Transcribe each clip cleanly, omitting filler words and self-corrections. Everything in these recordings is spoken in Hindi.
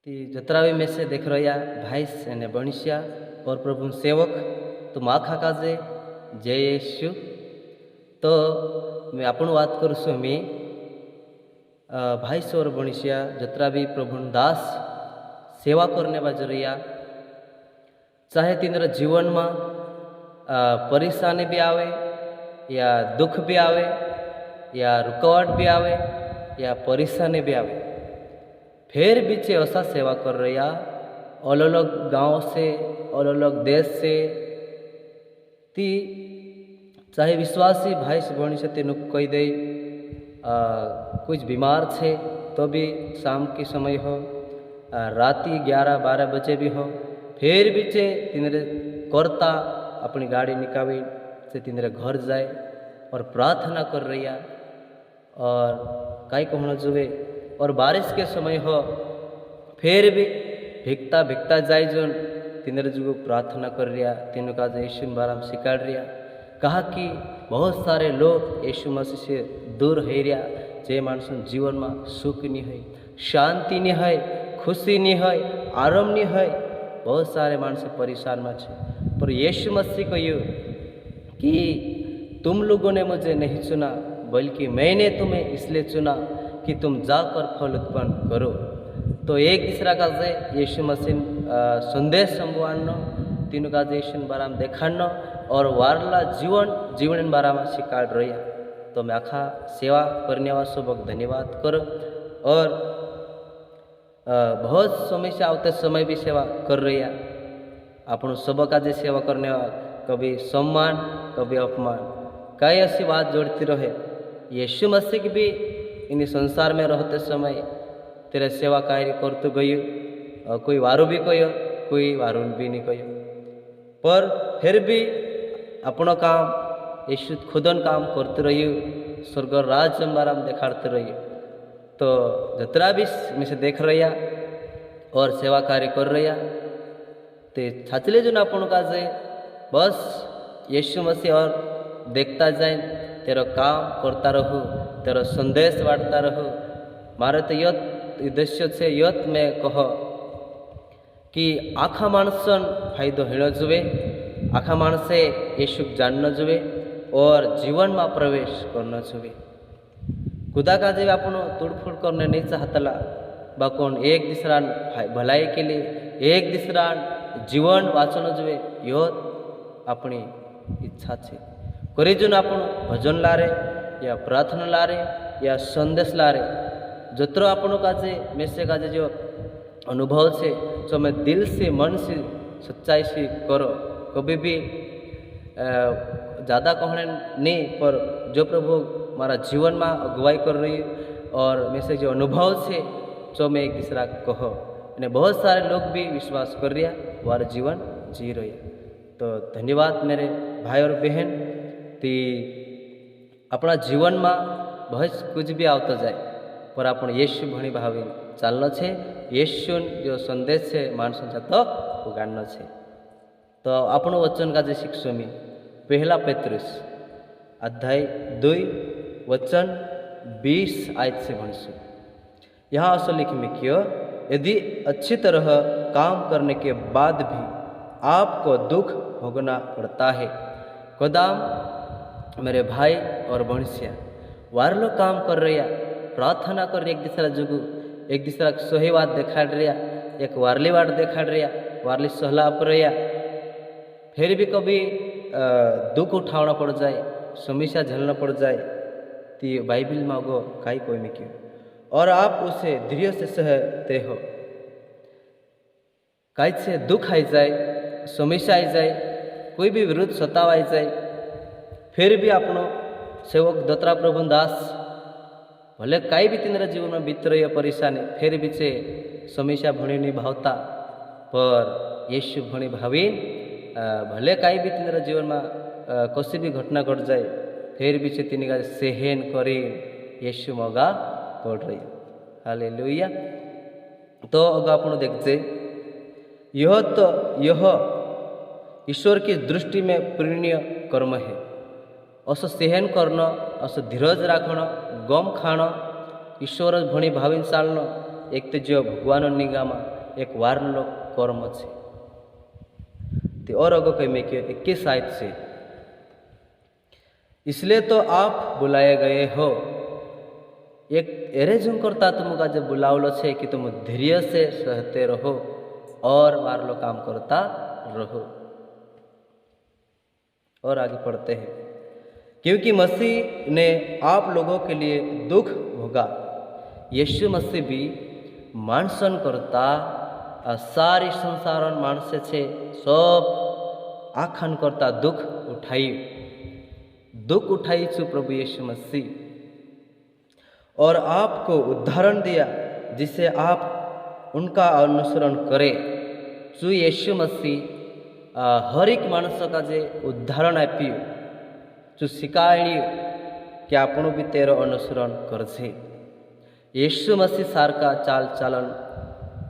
ती जतरा भी में से देख रहा भाई ने बणिया और प्रभु सेवक तो माँ खाका जे जय यीशु। तो मैं आपण बात करूँ मी भाई से और बणिया जतरा भी प्रभु दास सेवा करने बाजरिया चाहे तीनरा जीवन में परेशानी भी आवे या दुख भी आवे या रुकावट भी आवे या परेशानी भी आवे, फिर बीचे ऐसा सेवा कर रहा अलग अलग गांव से अलग अलग देश से ती चाहे विश्वासी भाई से बनी से तेन कही दे कुछ बीमार छे तो भी शाम के समय हो राती 11-12 बजे भी हो, फिर बीचे तिनरे करता अपनी गाड़ी निकाली से तिनरे घर जाए और प्रार्थना कर रही और कई कहना जुए और बारिश के समय हो फिर भी भिगता भिगता जाए जो तिनरे जुगो प्रार्थना कर रहा तीनों का यीशु बाराम सिखाड़ रहा कहा कि बहुत सारे लोग यीशु मसीह से दूर है रहा जे मानस जीवन में सुख नहीं है, शांति नहीं है, खुशी नहीं है, आराम नहीं है, बहुत सारे मानस परेशान में छे। पर यीशु मसीह कहू कि तुम लोगों ने मुझे नहीं चुना बल्कि मैंने तुम्हें इसलिए चुना कि तुम जाकर फल उत्पन्न करो। तो एक दूसरा का जे यीशु मसीह संदेश संभवानो तीनों का यीशु बाराम देखानो और वारला जीवन बारामा सिखाड़ रही। तो मैं आखा सेवा करने वाला बहुत धन्यवाद करो और बहुत समय से आते समय भी सेवा कर रही है। आपण सब का जे सेवा करने वाला कभी सम्मान कभी अपमान कई ऐसी बात जोड़ती रहे। यीशु मसीह की भी इन संसार में रहते समय तेरे सेवा कार्य करते गयो, कोई वारू भी कहो कोई वारू भी नहीं कहो, पर फिर भी अपना काम यीशु खुदन काम करते रहियो, स्वर्ग राज्य बाराम देखाड़ते रहियो। तो जतरा भी में से देख रहा और सेवा कार्य कर रहा ते छाचले जो अपन का जाए बस यीशु मसीह और देखता जाए तेरा काम करता रहो, तेरा संदेश बांटता रहो। मारे तो यत उद्देश्य से यत में कह कि आखा मानसन फायदो हेण जुए, आखा मानसे यीशु जानना जुए और जीवन में प्रवेश करना जुए। खुदा का जब अपन तोड़फोड़ करने नहीं चाहतला बाकोन एक दूसरा भलाई के लिए एक दूसरा जीवन वाचन जुए यह अपनी इच्छा छे। करी जो अपन भजन लारे या प्रार्थना लारे या संदेश लारे जतरो अपनों का जे में से का जो अनुभव से जो मैं दिल से मन से सच्चाई से करो, कभी भी ज़्यादा कहने नहीं पर जो प्रभु हमारा जीवन में अगुवाई कर रही और में से जो अनुभव से जो मैं एक दूसरा कहो ने बहुत सारे लोग भी विश्वास कर रहा वार जीवन जी रही। तो धन्यवाद मेरे भाई और बहन ती अपना जीवन में बहुत कुछ भी आता जाए पर अपन यीशु भणी भावी चालना छे, यीशु जो संदेश है मानसन तो उगाड़ना छे। तो अपन वचन का जे शिक्षो में पहला पेतरुस अध्याय 2 वचन 20 आयत से भणसु। यहाँ असो लिख में क्यों यदि अच्छी तरह काम करने के बाद भी आपको दुख भोगना पड़ता है। कदाम मेरे भाई और बहनिया वार लोग काम कर रहा प्रार्थना कर एक दूसरा जुगू एक दूसरा सही बात देखा रहा एक वारली बात देखा रहा वारली सहला पर रहा, फिर भी कभी दुख उठाना पड़ जाए समस्या झेलना पड़ जाए तो बाइबिल में गो काई कोई में क्यों और आप उसे धैर्य से सहते हो। कई से दुख आई जाए समस्या आई जाए कोई भी विरुद्ध सताव आई जाए फिर भी अपनो सेवक दत्रा प्रभु दास भले कई भी तेरा जीवन में बीत रही परेशानी फिर भी से समस्या भणी नहीं भावता पर यीशु भणी भावी भले कई भी तेरा जीवन में कसी भी घटना घट जाए फिर भी से तीन का सहन करी यीशु मगा पड़ रही। हालेलुया। तो अगर अपन देखते यह ईश्वर की दृष्टि में पुण्य कर्म है। असो सहन करना असो धीरज राखना गम खाना ईश्वर भणी भावी चालना एक तो जो भगवान निगामा एक वारलो कर्म छे ते और अगो कई में 21 आयत से इसलिए तो आप बुलाए गए हो। एक एरे जुम करता तुमका जब बुलावलो छे कि तुम धैर्य से सहते रहो और वारलो काम करता रहो। और आगे पढ़ते हैं, क्योंकि मसीह ने आप लोगों के लिए दुख भोगा। यीशु मसीह भी मानसन करता सारी संसारण मानसे छे सब आखन करता दुख उठाई छु प्रभु यीशु मसीह, और आपको उदाहरण दिया जिसे आप उनका अनुसरण करें। छु यीशु मसीह हर एक मानस का जे उदाहरण आप्यू जो शिकायणी कि आपण भी तेरो अनुसरण करजे। यीशु मसीह सारका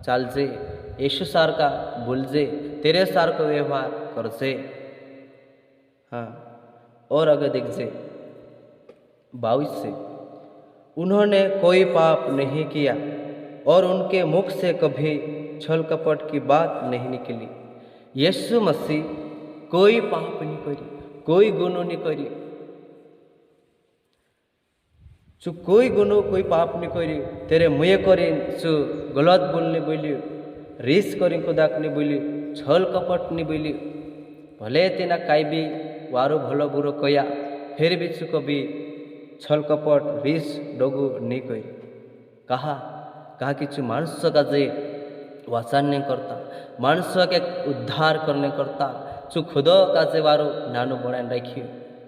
चालजे, यीशु सारका बोलजे, तेरे सारको व्यवहार करजे। हाँ, और अगर देखजे 22 से, उन्होंने कोई पाप नहीं किया और उनके मुख से कभी छल कपट की बात नहीं निकली। यीशु मसीह कोई पाप नहीं करी, कोई गुनो नहीं करी, चु कोई गुनो कोई पाप नहीं करी। तेरे मुए करी चु गलत बोलने बोली, रीस करी खुदाक नहीं बोली, छल कपट नहीं बोली। भले तेना काई भी वारो भलो बुरो कया, फिर भी चु कभी छल कपट रीस डोगु नहीं करी। कहा कि चु मानस का जे वाचन नहीं करता, मानस के उद्धार करने करता, चु खुद का जे वारो नानो बनाए रखियो,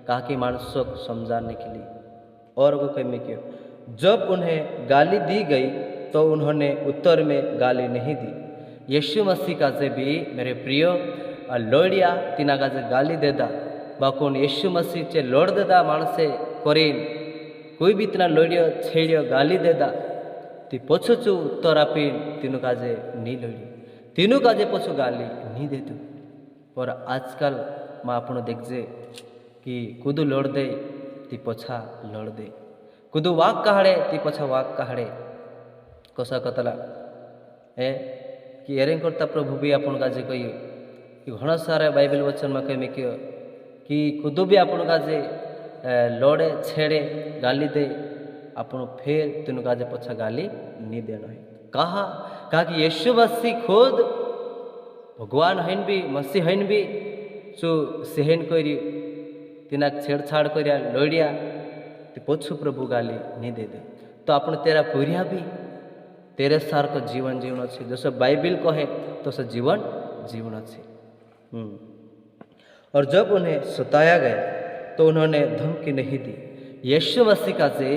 कहा कि मानस को समझाने के लिए। और वो कह में क्यों, जब उन्हें गाली दी गई तो उन्होंने उत्तर में गाली नहीं दी। यीशु मसीह का जे भी मेरे प्रिय लोडिया तिना का जे गाली देदा बाकुन यीशु मसीह चे लोड देदा मानसे करीन कोई भी इतना लोडियो छेड़ियो गाली देदा ती पछो चु उत्तर आपीन तीनों काजे नी लोड़ी, तीनों काजे पछो गाली नी देतु। पर आजकल माँ आपण देखजे कि कुदू लोड़ दे ती पछा लोड़ दे, कुदू वाक कहाड़े ती पछा वाक कहाड़े। कसा कतला ए कि एरें करता प्रभु भी आपण काजे कही कि घणा सारा बाइबल वचन में कही क्यों कि कुदू भी आपण काजे लोड़े छेड़े गाली दे आपण फिर तीनों काजे पछा गाली नी देना है। कहा कि यीशु मसीह खुद भगवान हईन भी मसीह हईन भी चु सेहन करी तिना छेड़छाड़ करिया लोड़िया ते पछु प्रभु गाली नी दे दे। तो आपण तेरा पूरिया भी तेरे सार को जीवन जीवन अच्छे जैसे बाइबिल कहे तो से जीवन जीवन अच्छे। और जब उन्हें सताया गया तो उन्होंने धमकी नहीं दी। यीशु मसीह का जे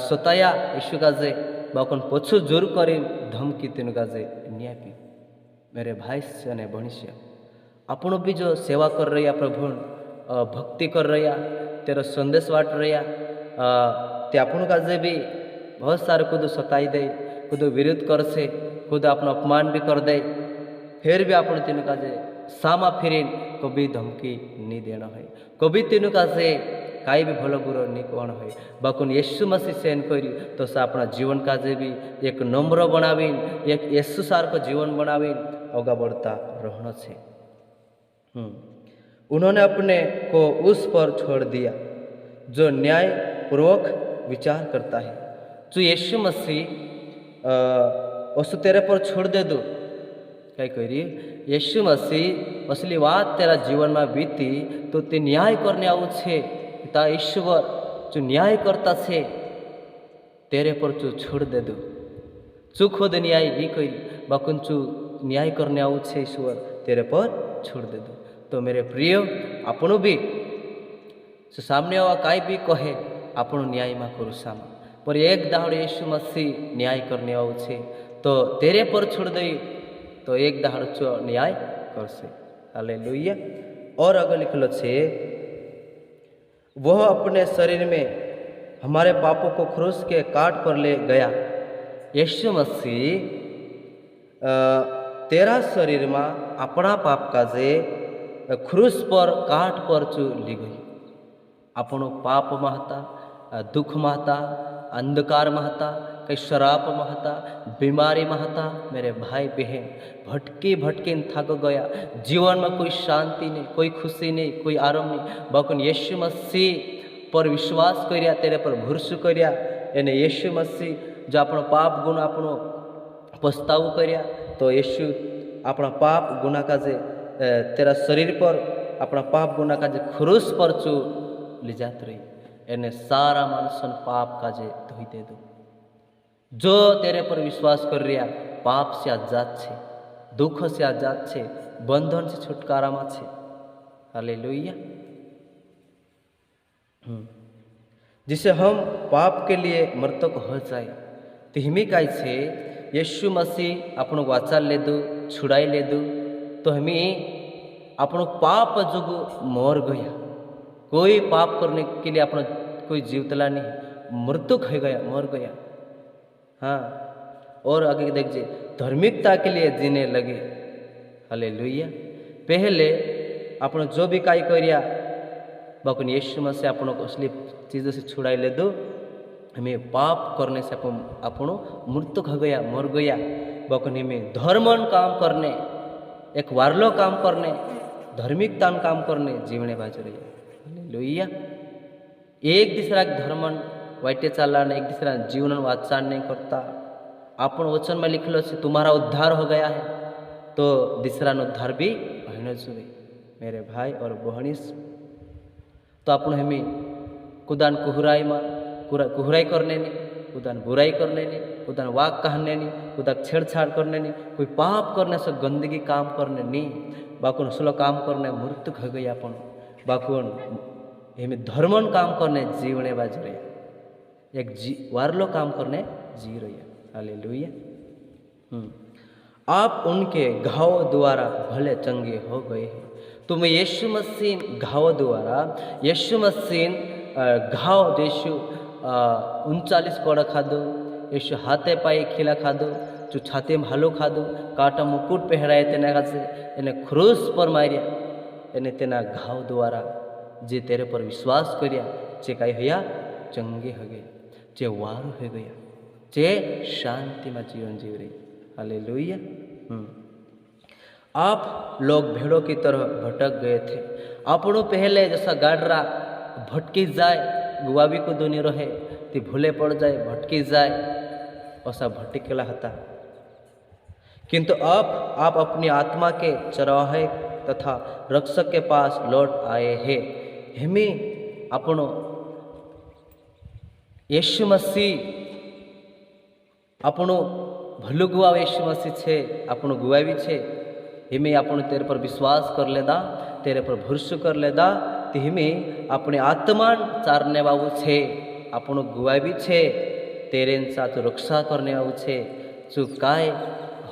सताया यीशु का जे बाकन पछु जोर करी धमकी तीन का जे न्यापी। मेरे भाई से ने भणिष्य आपण भी जो सेवा कर रही प्रभु भक्ति कर रही तेरा संदेश बांट रही ते आपण का जे भी बहुत सारे खुद सताई दे खुद विरोध कर से खुद अपना अपमान भी कर दे फिर भी आपण तीन का जे सामा फिरीन कभी धमकी नहीं देना है, कभी तीनों का से काई भी भलो बुरो नहीं कहना है। बाकुन यीशु मसीह सेन करी तो से अपना जीवन का जे भी एक नम्र बनावीन एक यीशु सार को जीवन बनावीन आगा बढ़ता रहना छे। उन्होंने अपने को उस पर छोड़ दिया जो न्याय पूर्वक विचार करता है। जो यीशु मसीह उस तेरे पर छोड़ दे दो क्या करी यीशु मसीह असली बात तेरा जीवन में बीती तो ते न्याय करने आऊ छे। पिता ईश्वर जो न्याय करता छे तेरे पर चू छोड़ दे दो चू खुद न्याय नहीं करी बाकुन चू न्याय करने आऊ छे ईश्वर तेरे पर छोड़ दे दो। तो मेरे प्रिय आपनो भी सामने आवा काई भी कहे आपनो न्याय में करू सामा पर एक दाहड़ यीशु मसीह न्याय करने आऊ छे तो तेरे पर छोड़ दई तो एक दाहड़ चो न्याय कर से। हालेलुया। और अगर लिखलो छे वह अपने शरीर में हमारे पापों को क्रूस के काट पर ले गया। यीशु मसीह तेरा शरीर में अपना पाप का जे क्रूस पर काट पर चू ली गई। अपनो पाप महता दुख महता अंधकार में था, कई शराब में था, बीमारी में था। मेरे भाई बहन भटकी भटकी थक गया, जीवन में कोई शांति नहीं, कोई खुशी नहीं, कोई आराम नहीं। बाकुन यीशु मसीह पर विश्वास कर्या, तेरे पर भरोसो कर्या, एने यीशु मसीह जो अपनो पाप गुण अपनो पछतावो कर्या, तो यीशु अपना पाप गुना का जे तेरा शरीर पर अपना पाप गुना का जे क्रूस पर चू लिजात रही, एने सारा मानसन पाप का जे धोई दे दो। जो तेरे पर विश्वास कर रिया पाप से आजाद छे, दुख से आजाद छे, बंधन से छुटकारा में छे। हालेलुया। जिसे हम पाप के लिए मृतक हो जाए, तो हिमी काय छे यीशु मसीह अपनो वाचा ले दो, छुड़ाई ले दो, तो हमें अपनो पाप जुग मर गया। कोई पाप करने के लिए अपना कोई जीवतला नहीं, मृतक हो गया, मर गया। हाँ, और आगे देखिए धार्मिकता के लिए जीने लगे। हालेलुया। पहले अपनो जो भी काई करिया बाकुन यीशु मसीह अपनो असली चीज़ों से छुड़ाई ले दो, हमें पाप करने से अपनो मृतक हो गया, मर गया। बाकुन हमें धर्मन काम करने, एक वारलो काम करने, धार्मिकता काम करने जीवने बाजू रही। हालेलुया। एक दूसरा धर्मन वाइटे चालाने, एक दूसरा जीवन वाचान नहीं करता। अपन वचन में लिखलो से तुम्हारा उद्धार हो गया है, तो दूसरा उद्धार भी होना चाहिए। मेरे भाई और बहनीस, तो अपन हमें कुदान कुहराई में कुहराई करने नहीं, कुदान बुराई करने नहीं, कुदान वाक कहने नहीं, कुदा छेड़छाड़ करने नहीं, कोई पाप करने से गंदगी काम करने नहीं, बाकुन सुलो काम करने मृत्यु हो गई। अपन बाकुन हमें धर्मन काम करने जीवने बाजू रही, एक वारलो काम करने जी रही है। हालेलुया। आप उनके घाव द्वारा भले चंगे हो गए हैं। तुम यीशु मसीह घाव द्वारा, यीशु मसीह घाव देशु 39 कोड़ा खादो, यीशु हाथे पाए खिला खादो, जो छाते में हालो खादो, काटा मुकुट पहराए तेना से एने क्रूस पर मारिया, एने तेना घाव द्वारा जे तेरे पर विश्वास करिया जे काई होया चंगे हो गए, जे वारू हो गया, जे शांति में जीवन जीव रही। हालेलुया। आप लोग भेड़ों की तरह भटक गए थे। आपनो पहले जैसा गाडरा भटकी जाए, गुआबी को दुनी रहे, ती भूले पड़ जाए, भटकी जाए, ऐसा भटकेला हता। किंतु अब आप अपनी आत्मा के चरवाहे तथा रक्षक के पास लौट आए हैं। हमें अपनो यीशु मसीह अपनो भलू गुआ यीशु मसीह छे, अपनो गुआ भी छे। हिमें अपनो तेरे पर विश्वास कर लेदा, तेरे पर भरोसा कर लेदा, तो हिमें अपने आत्मा चारने वालू छे, अपनो गुआ भी छे, तेरे साथ रक्षा करने वालू छे। जो काय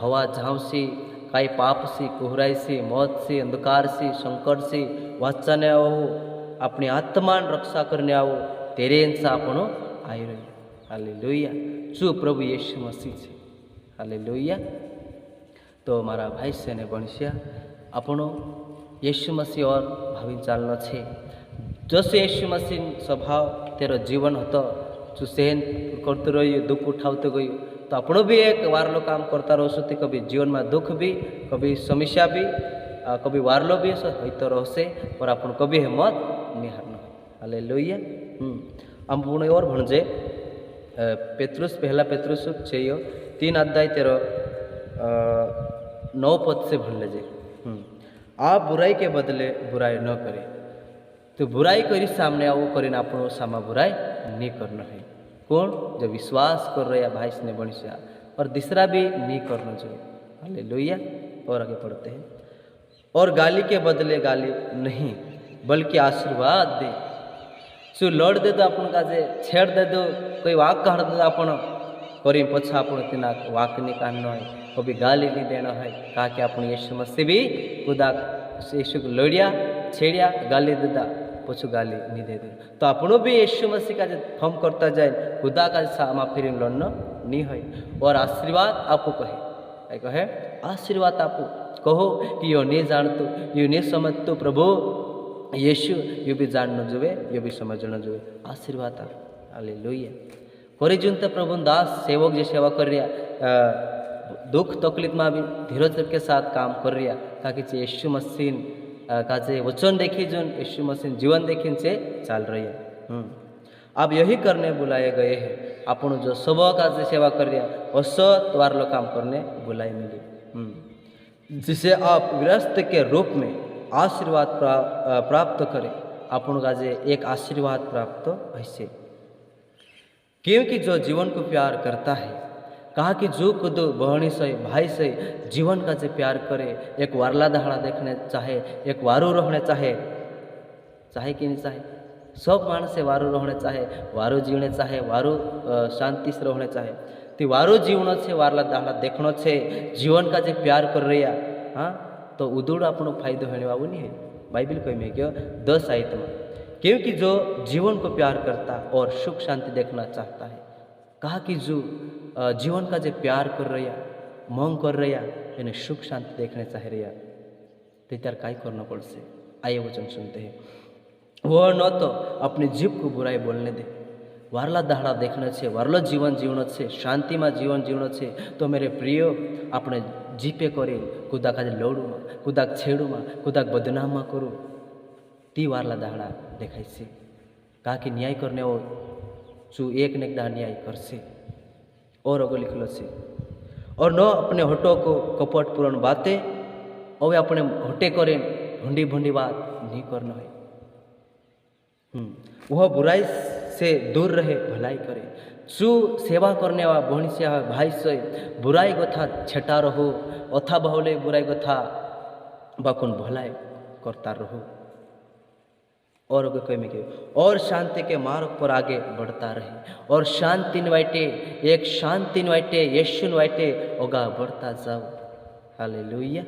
हवा झांसी, काय पाप सी, कुहराई सी, मौत सी, अंधकार सी, संकट सी वाचाने आओ, अपनी आत्मा रक्षा करने आओ, तेरे सा अपनो आई रही। हालेलुया। जो प्रभु यीशु मसीह छे। हालेलुया। तो मारा भाई से ने बणस्या अपनो यीशु मसीह और भावी चालना छे। जैसे यीशु मसीह स्वभाव तेरो जीवन हतो, जो सहन करते रहियो, दुख उठावते गयो, तो अपनो भी एक वारलो काम करता रहो। कभी जीवन में दुख भी, कभी समस्या भी, कभी वारलो भी होते रहसे, पर अपन कभी हिम्मत नहीं हारना। हालेलुया। हम पुणे और भणजे पेत्रुस पहला पेत्रुस 6 अध्याय 9 पद से भण लेजे। आप बुराई के बदले बुराई न करें, तो बुराई करी सामने आओ करीन आपनो सामा बुराई नहीं करना है। कौन? जो विश्वास कर रहे भाई ने बणिया, और दूसरा भी नहीं करना चाहिए। हालेलुया। और आगे पढ़ते हैं। और गाली के बदले गाली नहीं, बल्कि आशीर्वाद दे। શું લડ દે તો આપણું કાજે છેડ દે દો, કોઈ વાક કાઢ દે આપણો કરી પછી આપણું તેના વાકની કાન ન હોય, કભી ગાલી નહીં દેना है। कहा कि આપણે यीशु मसीह भी खुदा यीशु को लड़िया, छेड़िया, गाली देता, पछू गाली नहीं दे दे। तो આપણું भी यीशु मसीह का फॉर्म करता जाए, खुदा का सामा फिर लड़ना नहीं है। और आशीर्वाद आपको कहे आशीर्वाद आपको कहो कि यो नहीं जानतो, यो नहीं समझतो प्रभु यीशु, ये भी जानना जुए, ये भी समझना जुए। आशीर्वाद आप। हालेलुया। કરી જુન તે પ્રભુ દાસ सेवक જે સેવા કરી રહ્યા दुख तकलीफ में भी धीरज के साथ काम कर रहा ताकि यीशु मसीह का जे वचन देखी जुन यीशु मसीह जीवन देखी से चल रही है। अब यही करने बुलाए गए हैं। अपन जो सब का जे सेवा कर रहा असत वारलो काम करने बुलाए मिली, जिसे आप गृहस्थ के रूप में आशीर्वाद प्राप्त करें। अपन का जे एक आशीर्वाद प्राप्त ऐसे, क्योंकि जो जीवन को प्यार करता है, कहा कि जो खुद बहनी से भाई से जीवन का जो प्यार करे, एक वारला दहाड़ा देखने चाहे, एक वारू रहने चाहे, चाहे कि नहीं चाहे, सब मानस से वारू रहने चाहे, वारू जीवने चाहे, वारू शांति से रहने चाहे, तो वारू जीवन छे, वारला दहाड़ा देखना छे, जीवन का जो प्यार कर रही है, हाँ, तो उदूड़ अपन फायदो होने वाला नहीं है। बाइबल कोई में क्यों 10 आयत में, क्योंकि जो जीवन को प्यार करता और सुख शांति देखना चाहता है, कहा कि जो जीवन का जो प्यार कर रहा मांग कर रहा यानी सुख शांति देखने चाह रहा, तो त्यार काय करना पड़ से। आइए वचन सुनते हैं। वह न तो अपनी जीभ को बुराई बोलने दे, वारला दहाड़ा देखना छे, वारलो जीवन जीवनो छे, शांति में जीवन जीवनो छे, तो मेरे प्रिय अपने जीपे करे कुदाक आज लौड़ू में, कुदाक छेड़ू में, कुदाक बदनाम में करूँ, ती वारला दहाड़ा देखाय से। कहा कि न्याय करने वो जो एक ने एक न्याय कर से। और अगो लिखलो से, और न अपने होठों को कपट पूर्ण बातें, और वे अपने होटे करें भूंडी भूंडी बात नहीं करना है। वह बुराई से दूर रहे, भलाई करे। जो सेवा करने वाला बहनी से भाई से बुराई गथा छेटा रहो, अथा बहुले बुराई गथा बाकुन भलाई करता रहो। और कोई में और शांति के मार्ग पर आगे बढ़ता रहे, और शांति वाइटे एक शांति वाइटे यीशु वाइटे होगा बढ़ता जाओ। हालेलुया।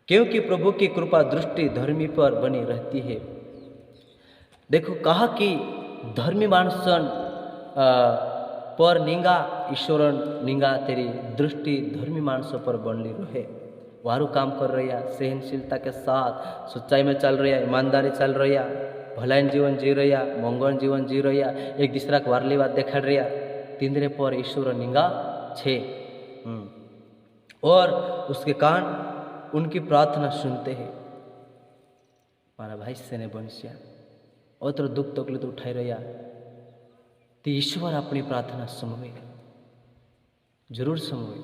क्योंकि प्रभु की कृपा दृष्टि धर्मी पर बनी रहती है। देखो कहा कि धर्मी मानसन पर निंगा ईश्वरन निंगा तेरी दृष्टि धर्मी मानसों पर बनी रहे। वारू काम कर रही है, सहनशीलता के साथ सच्चाई में चल रही है, ईमानदारी चल रही है, भलाइन जीवन जी रही है, मंगन जीवन जी रही है, एक दूसरा को वारली बात देखा रही है, तिंद्रे पर ईश्वर निंगा छे। और उसके कान उनकी प्रार्थना सुनते हैं। मारा भाई से ने बंशिया और तो दुख तकलीफ उठाई रही, तो ईश्वर अपनी प्रार्थना सुनवे, जरूर सुनवे।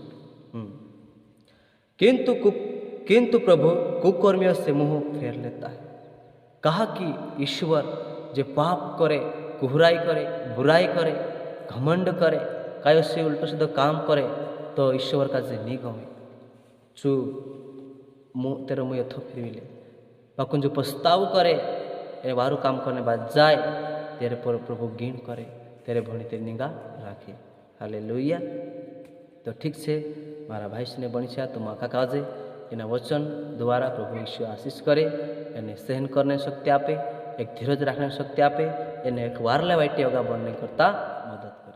किंतु प्रभु कुकर्मियों से मुंह फेर लेता है। कहा कि ईश्वर जो पाप करे, कुहराई करे, बुराई करे, घमंड करे, कायो से उल्टो सीधो काम करे, तो ईश्वर का जे नहीं गमे चू मुँह तेरा मुँह यथो फिर ले बाकुन जो पछताव करे ए वारू काम करने बाद जाए तेरे पर प्रभु गिन करे, तेरे भणी तेरी निगाह राखे। हालेलुया। तो ठीक से मारा भाई ने बनी छा तो माँ का काजे एना वचन द्वारा प्रभु यीशु आशीष करे, एने सहन करने शक्ति आपे, एक धीरज रखने शक्ति आपे, एने एक वारला वाइटे होगा बनने करता मदद करे।